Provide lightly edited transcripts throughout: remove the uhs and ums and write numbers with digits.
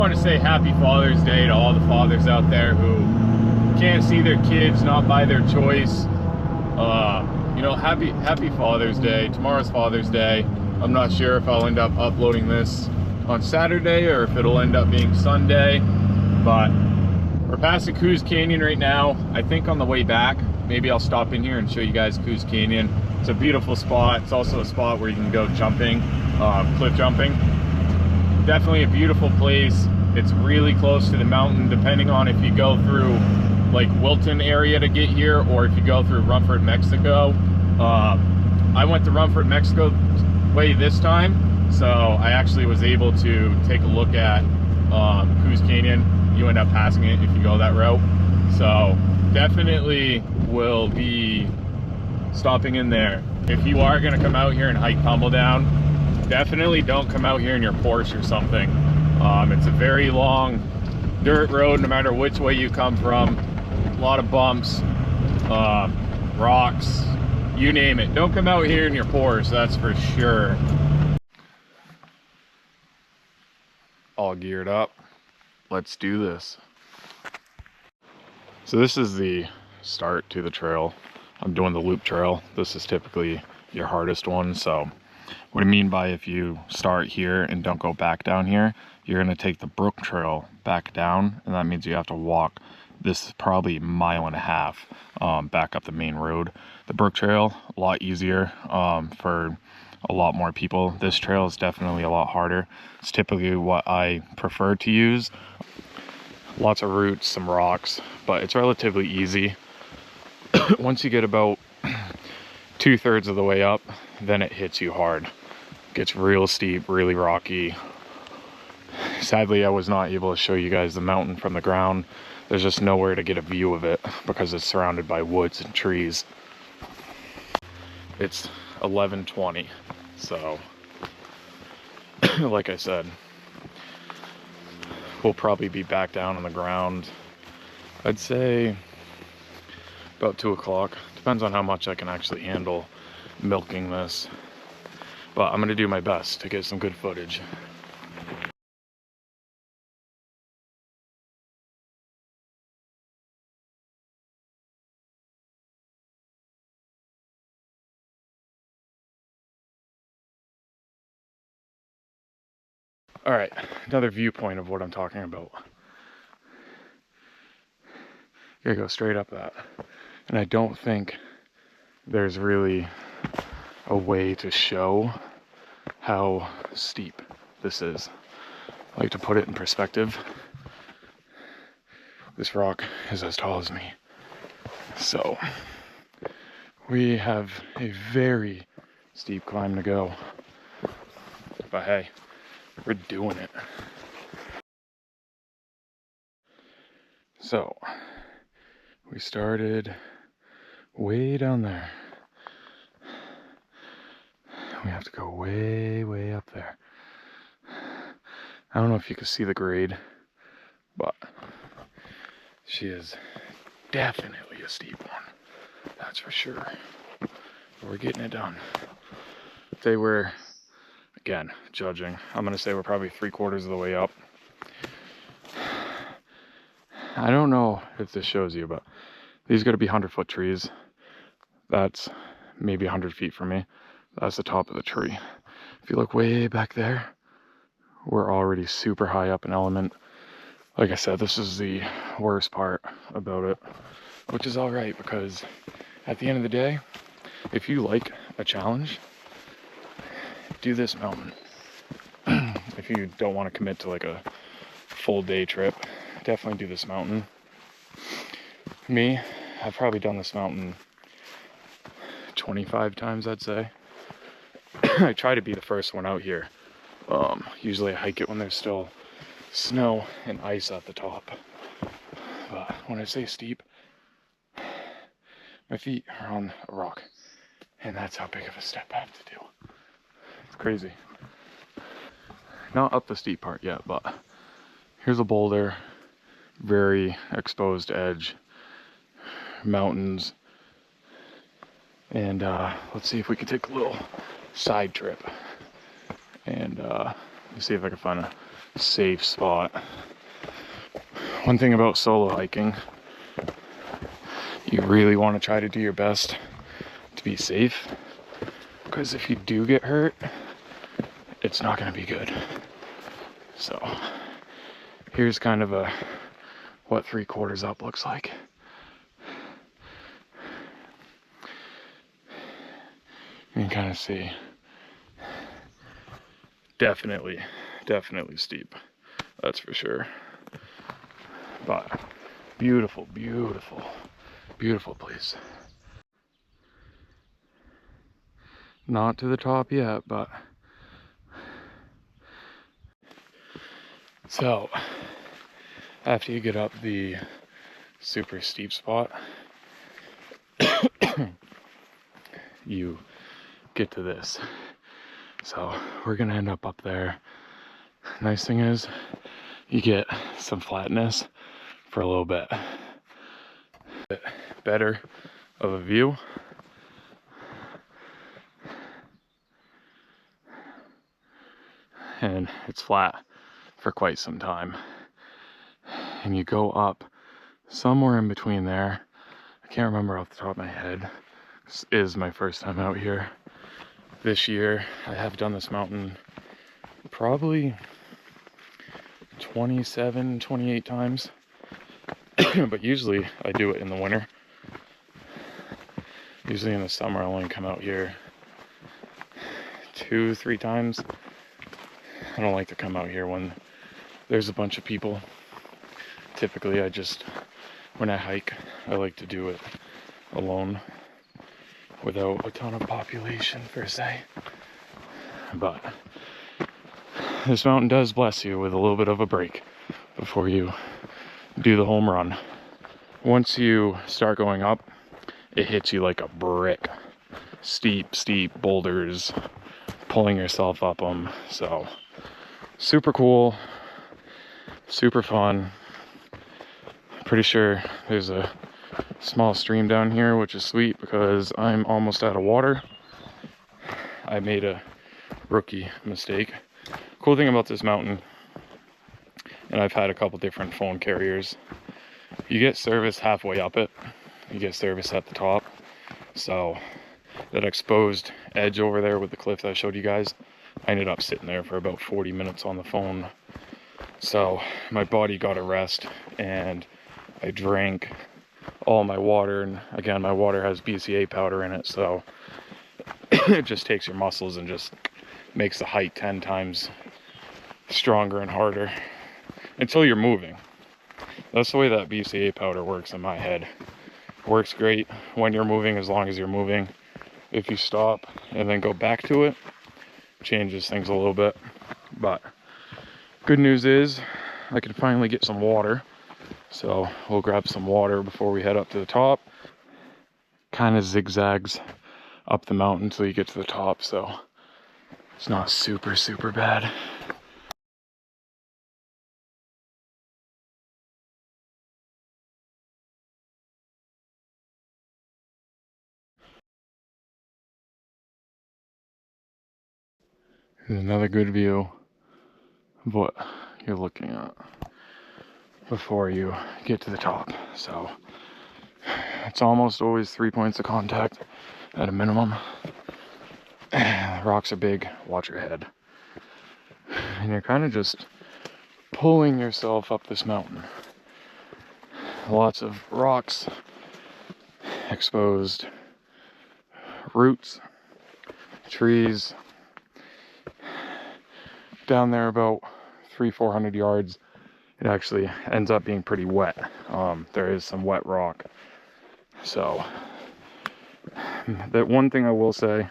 I want to say happy Father's Day to all the fathers out there who can't see their kids, not by their choice. You know, happy Father's Day. Tomorrow's Father's Day. I'm not sure if I'll end up uploading this on Saturday or if it'll end up being Sunday, but we're passing Coos Canyon right now. I think on the way back, maybe I'll stop in here and show you guys Coos Canyon. It's a beautiful spot. It's also a spot where you can go jumping, cliff jumping. Definitely a beautiful place. It's really close to the mountain, depending on if you go through like Wilton area to get here or if you go through Rumford, Mexico. I went to Rumford, Mexico way this time, so I actually was able to take a look at Coos Canyon. You end up passing it if you go that route, so definitely will be stopping in there. If you are going to come out here and hike Tumbledown, definitely don't come out here in your Porsche or something. It's a very long dirt road no matter which way you come from. A lot of bumps, rocks, you name it. Don't come out here in your Porsche, that's for sure. All geared up. Let's do this. So this is the start to the trail. I'm doing the loop trail. This is typically your hardest one. So what I mean by if you start here and don't go back down here, you're going to take the Brook Trail back down, and that means you have to walk this probably 1.5 miles back up the main road. The Brook Trail, a lot easier for a lot more people. This trail is definitely a lot harder. It's typically what I prefer to use. Lots of roots, some rocks, but it's relatively easy. Once you get about 2/3 of the way up, then it hits you hard. It gets real steep, really rocky. Sadly, I was not able to show you guys the mountain from the ground. There's just nowhere to get a view of it because it's surrounded by woods and trees. It's 11:20, so like I said, we'll probably be back down on the ground, I'd say about 2 o'clock. Depends on how much I can actually handle milking this, but I'm gonna do my best to get some good footage. All right, another viewpoint of what I'm talking about. You gotta go straight up that. And I don't think there's really a way to show how steep this is. I like to put it in perspective. This rock is as tall as me. So we have a very steep climb to go. But hey, we're doing it. So we started way down there. We have to go way up there. I don't know if you can see the grade, but she is definitely a steep one. That's for sure. But we're getting it done. They were, again, judging. I'm gonna say we're probably 3/4 of the way up. I don't know if this shows you, but these gotta be 100-foot trees. That's maybe 100 feet from me. That's the top of the tree. If you look way back there, we're already super high up in element. Like I said, this is the worst part about it, which is all right because at the end of the day, if you like a challenge, do this mountain. If you don't want to commit to like a full day trip, definitely do this mountain. Me, I've probably done this mountain 25 times, I'd say. I try to be the first one out here. Usually I hike it when there's still snow and ice at the top. But when I say steep, my feet are on a rock, and that's how big of a step I have to do. It's crazy. Not up the steep part yet, but here's a boulder, very exposed edge, mountains, and let's see if we can take a little side trip and see if I can find a safe spot. One thing about solo hiking, you really want to try to do your best to be safe, because if you do get hurt, it's not going to be good. So here's kind of what 3/4 up looks like. You can kind of see, definitely steep, that's for sure. But beautiful, beautiful, beautiful place. Not to the top yet, but so after you get up the super steep spot, you get to this. So we're gonna end up there. Nice thing is you get some flatness for a little bit. Better of a view. And it's flat for quite some time. And you go up somewhere in between there. I can't remember off the top of my head. This is my first time out here. This year, I have done this mountain probably 27, 28 times. But usually I do it in the winter. Usually in the summer I only come out here 2, 3 times. I don't like to come out here when there's a bunch of people. Typically when I hike, I like to do it alone without a ton of population per se. But this mountain does bless you with a little bit of a break before you do the home run. Once you start going up, it hits you like a brick. Steep boulders, pulling yourself up them. So super cool, super fun. Pretty sure there's a small stream down here, which is sweet because I'm almost out of water. I made a rookie mistake. Cool thing about this mountain, and I've had a couple different phone carriers, you get service halfway up it. You get service at the top. So that exposed edge over there with the cliff that I showed you guys, I ended up sitting there for about 40 minutes on the phone. So my body got a rest, and I drank all my water. And again, my water has BCA powder in it, so it just takes your muscles and just makes the hike 10 times stronger and harder until you're moving. That's the way that BCA powder works in my head. It works great when you're moving, as long as you're moving. If you stop and then go back to it, changes things a little bit. But good news is I can finally get some water. So we'll grab some water before we head up to the top. Kind of zigzags up the mountain till you get to the top, so it's not super bad. Here's another good view of what you're looking at before you get to the top. So it's almost always 3 points of contact at a minimum. The rocks are big, watch your head. And you're kind of just pulling yourself up this mountain. Lots of rocks, exposed roots, trees. Down there about 300-400 yards, it actually ends up being pretty wet. There is some wet rock. So that one thing I will say,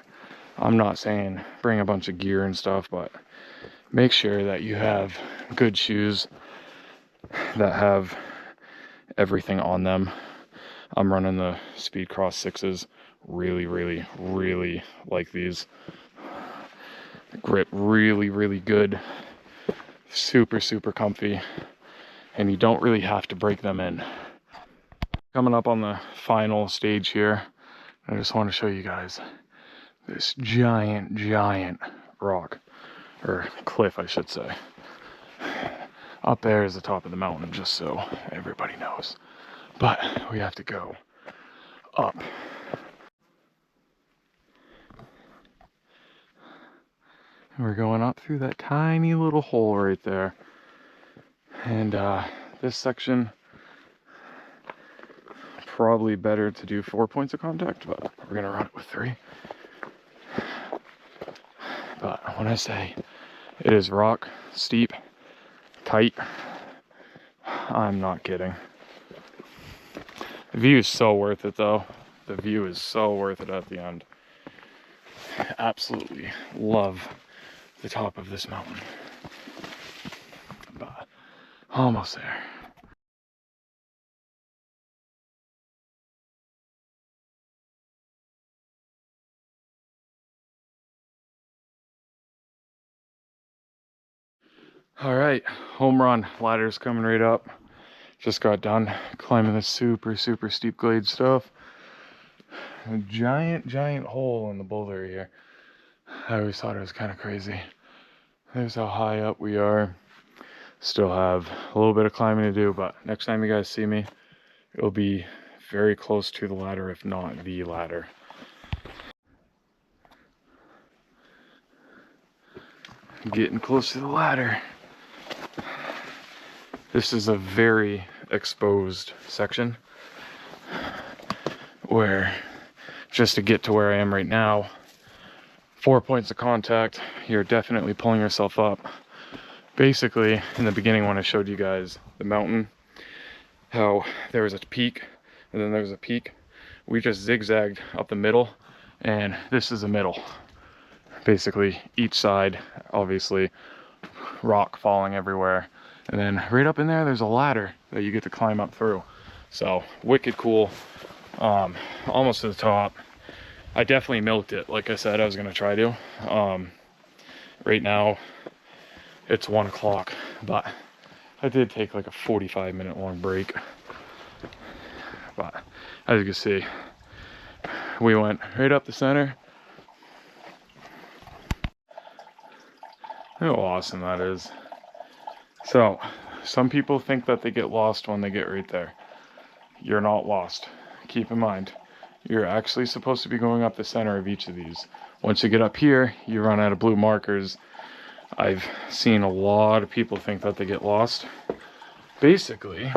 I'm not saying bring a bunch of gear and stuff, but make sure that you have good shoes that have everything on them. I'm running the Speedcross 6s. Really like these. The grip really good. Super comfy. And you don't really have to break them in. Coming up on the final stage here, I just want to show you guys this giant rock, or cliff I should say. Up there is the top of the mountain, just so everybody knows. But we have to go up. We're going up through that tiny little hole right there. And this section, probably better to do 4 points of contact, but we're gonna run it with 3. But when I say it is rock, steep, tight, I'm not kidding. The view is so worth it though. The view is so worth it at the end. I absolutely love the top of this mountain. But almost there. All right, home run. Ladder's coming right up. Just got done climbing this super steep glade stuff. A giant hole in the boulder here. I always thought it was kind of crazy. There's how high up we are. Still have a little bit of climbing to do, but next time you guys see me, it'll be very close to the ladder, if not the ladder. Getting close to the ladder. This is a very exposed section where, just to get to where I am right now, 4 points of contact, you're definitely pulling yourself up. Basically, in the beginning when I showed you guys the mountain, how there was a peak and then there was a peak, we just zigzagged up the middle, and this is the middle. Basically, each side, obviously, rock falling everywhere. And then right up in there, there's a ladder that you get to climb up through. So, wicked cool. Almost to the top. I definitely milked it, like I said I was gonna try to. Right now, it's 1 o'clock, but I did take like a 45-minute long break. But as you can see, we went right up the center. How awesome that is. So, some people think that they get lost when they get right there. You're not lost. Keep in mind, you're actually supposed to be going up the center of each of these. Once you get up here, you run out of blue markers. I've seen a lot of people think that they get lost. Basically,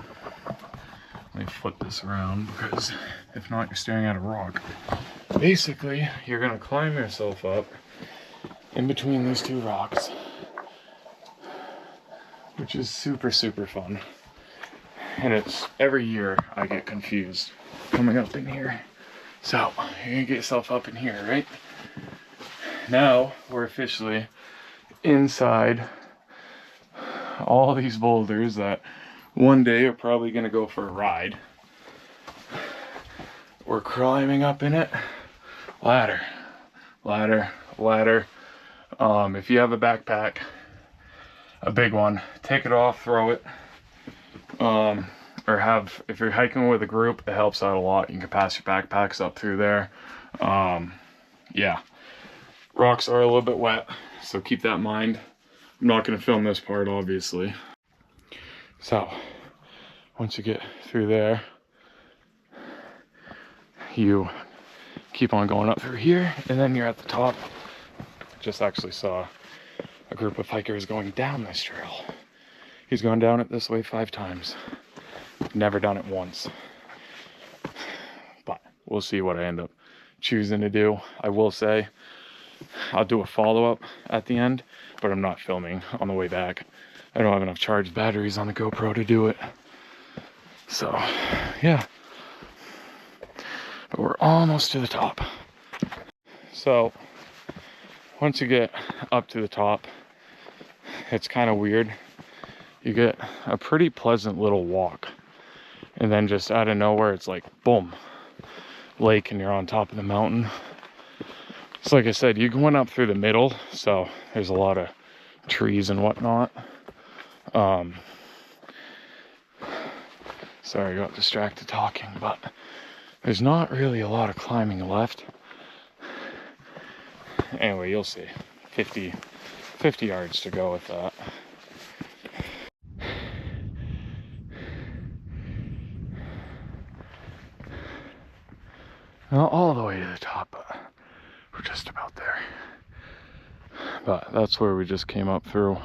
let me flip this around, because if not, you're staring at a rock. Basically, you're gonna climb yourself up in between these 2 rocks, which is super fun. And it's every year I get confused coming up in here. So you're gonna get yourself up in here, right? Now we're officially inside all these boulders that one day are probably gonna go for a ride. We're climbing up in it. Ladder. If you have a backpack, a big one, take it off, throw it. If you're hiking with a group, it helps out a lot. You can pass your backpacks up through there. Yeah, rocks are a little bit wet, so keep that in mind. I'm not going to film this part, obviously. So, once you get through there, you keep on going up through here, and then you're at the top. Just actually saw a group of hikers going down this trail. He's gone down it this way 5 times. Never done it once. But we'll see what I end up choosing to do. I will say I'll do a follow-up at the end, but I'm not filming on the way back. I don't have enough charged batteries on the GoPro to do it. So, yeah. But we're almost to the top. So, once you get up to the top, it's kind of weird. You get a pretty pleasant little walk. And then just out of nowhere, it's like, boom, lake, and you're on top of the mountain. So like I said, you went up through the middle, so there's a lot of trees and whatnot. Sorry, I got distracted talking, but there's not really a lot of climbing left. Anyway, you'll see. 50 yards to go with that. Not all the way to the top, but we're just about there. But that's where we just came up through.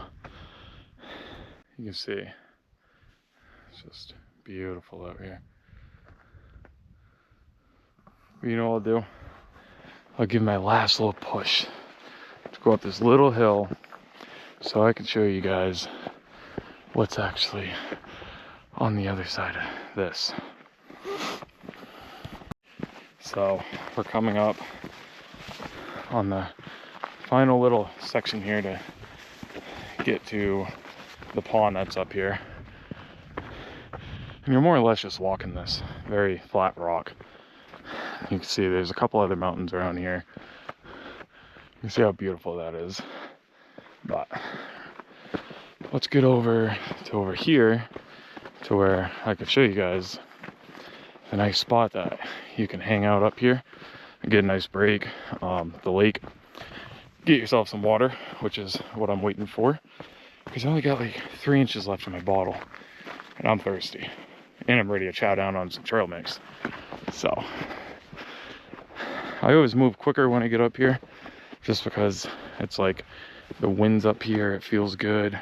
You can see it's just beautiful out here. But you know what I'll do? I'll give my last little push to go up this little hill so I can show you guys what's actually on the other side of this. So we're coming up on the final little section here to get to the pond that's up here. And you're more or less just walking this very flat rock. You can see there's a couple other mountains around here. You can see how beautiful that is. But let's get over here to where I could show you guys a nice spot that you can hang out up here and get a nice break. The lake, get yourself some water, which is what I'm waiting for, because I only got like 3 inches left in my bottle and I'm thirsty and I'm ready to chow down on some trail mix. So I always move quicker when I get up here, just because it's like the wind's up here, it feels good.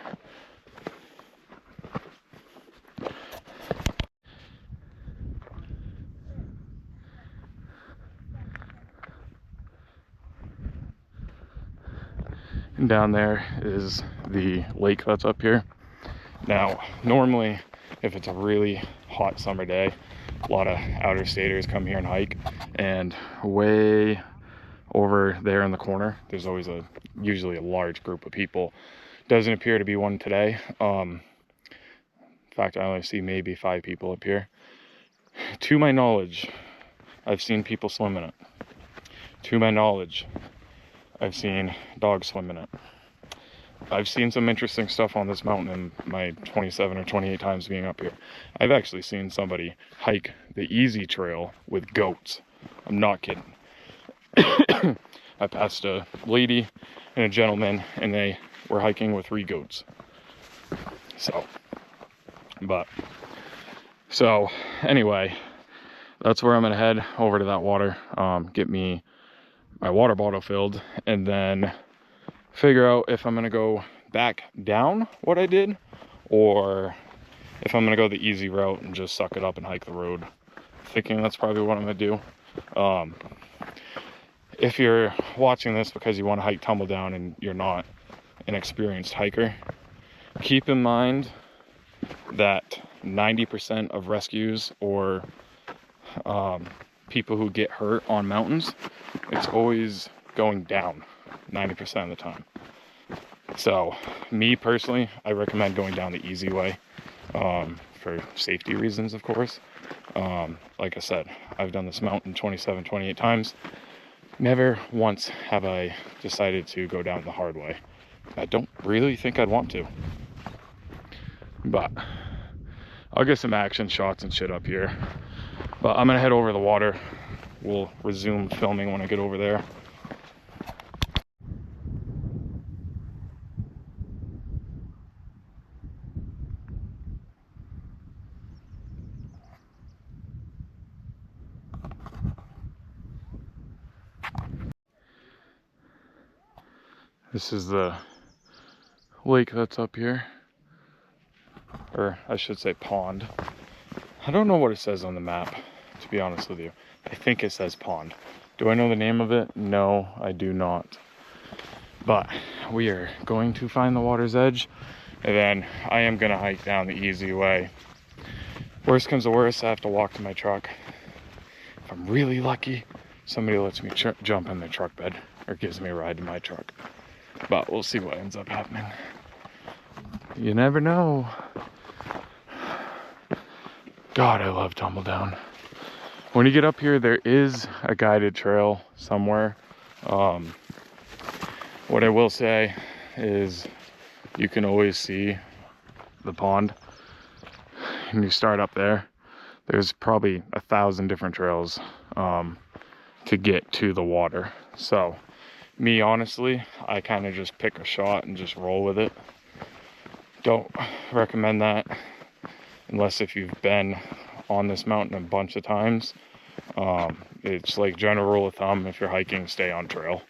And down there is the lake that's up here. Now, normally, if it's a really hot summer day, a lot of outer staters come here and hike, and way over there in the corner, there's always usually a large group of people. Doesn't appear to be one today. In fact, I only see maybe 5 people up here. To my knowledge, I've seen people swim in it. To my knowledge, I've seen dogs swim in it. I've seen some interesting stuff on this mountain in my 27 or 28 times being up here. I've actually seen somebody hike the easy trail with goats. I'm not kidding. I passed a lady and a gentleman, and they were hiking with 3 goats. So anyway, that's where I'm gonna head, over to that water, get me my water bottle filled, and then figure out if I'm gonna go back down what I did, or if I'm gonna go the easy route and just suck it up and hike the road. Thinking that's probably what I'm gonna do. If you're watching this because you want to hike Tumbledown and you're not an experienced hiker, keep in mind that 90% of rescues or people who get hurt on mountains, it's always going down 90% of the time. So me personally, I recommend going down the easy way, for safety reasons, of course. Like I said, I've done this mountain 27, 28 times. Never once have I decided to go down the hard way. I don't really think I'd want to. But I'll get some action shots and shit up here. But I'm gonna head over the water. We'll resume filming when I get over there. This is the lake that's up here, or I should say pond. I don't know what it says on the map, to be honest with you. I think it says pond. Do I know the name of it? No, I do not. But we are going to find the water's edge, and then I am gonna hike down the easy way. Worst comes to worst, I have to walk to my truck. If I'm really lucky, somebody lets me jump in their truck bed, or gives me a ride to my truck. But we'll see what ends up happening. You never know. God, I love Tumbledown. When you get up here, there is a guided trail somewhere. What I will say is you can always see the pond. And you start up there. There's probably 1,000 different trails to get to the water. So me, honestly, I kind of just pick a shot and just roll with it. Don't recommend that unless if you've been on this mountain a bunch of times. it's like general rule of thumb, if you're hiking, stay on trail.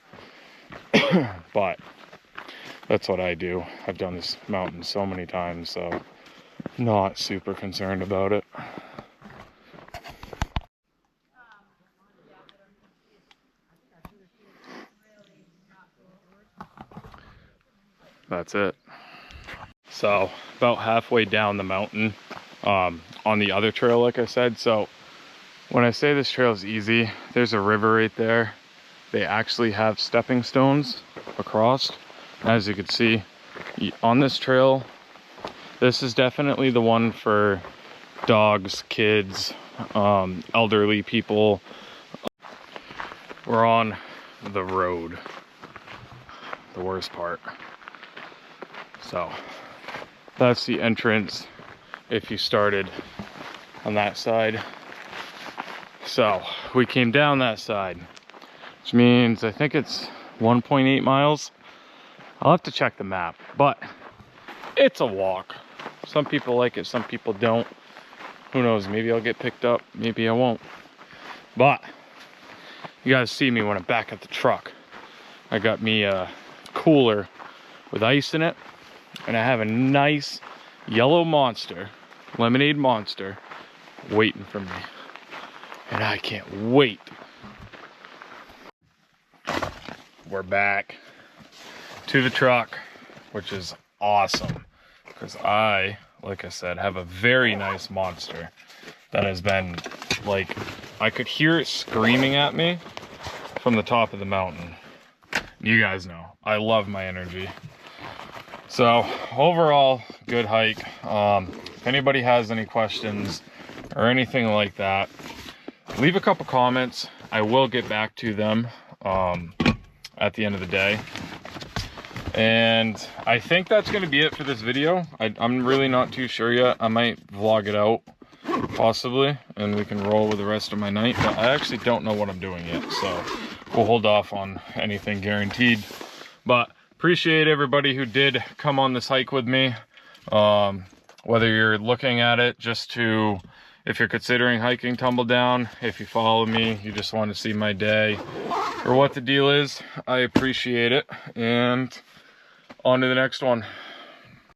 But that's what I do. I've done this mountain so many times, so not super concerned about it. That's it. So about halfway down the mountain, on the other trail, like I said. So when I say this trail is easy, there's a river right there. They actually have stepping stones across. As you can see on this trail, this is definitely the one for dogs, kids, elderly people. We're on the road, the worst part. So that's the entrance if you started on that side. So we came down that side, which means I think it's 1.8 miles. I'll have to check the map, but it's a walk. Some people like it, some people don't. Who knows, maybe I'll get picked up, maybe I won't. But you guys see me when I'm back at the truck. I got me a cooler with ice in it, and I have a nice yellow monster, lemonade monster, waiting for me. And I can't wait. We're back to the truck, which is awesome, because like I said, have a very nice monster that has been, like, I could hear it screaming at me from the top of the mountain. You guys know, I love my energy. So overall, good hike. If anybody has any questions or anything like that, leave a couple comments. I will get back to them at the end of the day. And I think that's going to be it for this video. I'm really not too sure yet. I might vlog it out, possibly, and we can roll with the rest of my night. But I actually don't know what I'm doing yet, so we'll hold off on anything guaranteed. But appreciate everybody who did come on this hike with me. Whether you're looking at it just to, if you're considering hiking Tumbledown, if you follow me, you just want to see my day or what the deal is, I appreciate it. And on to the next one.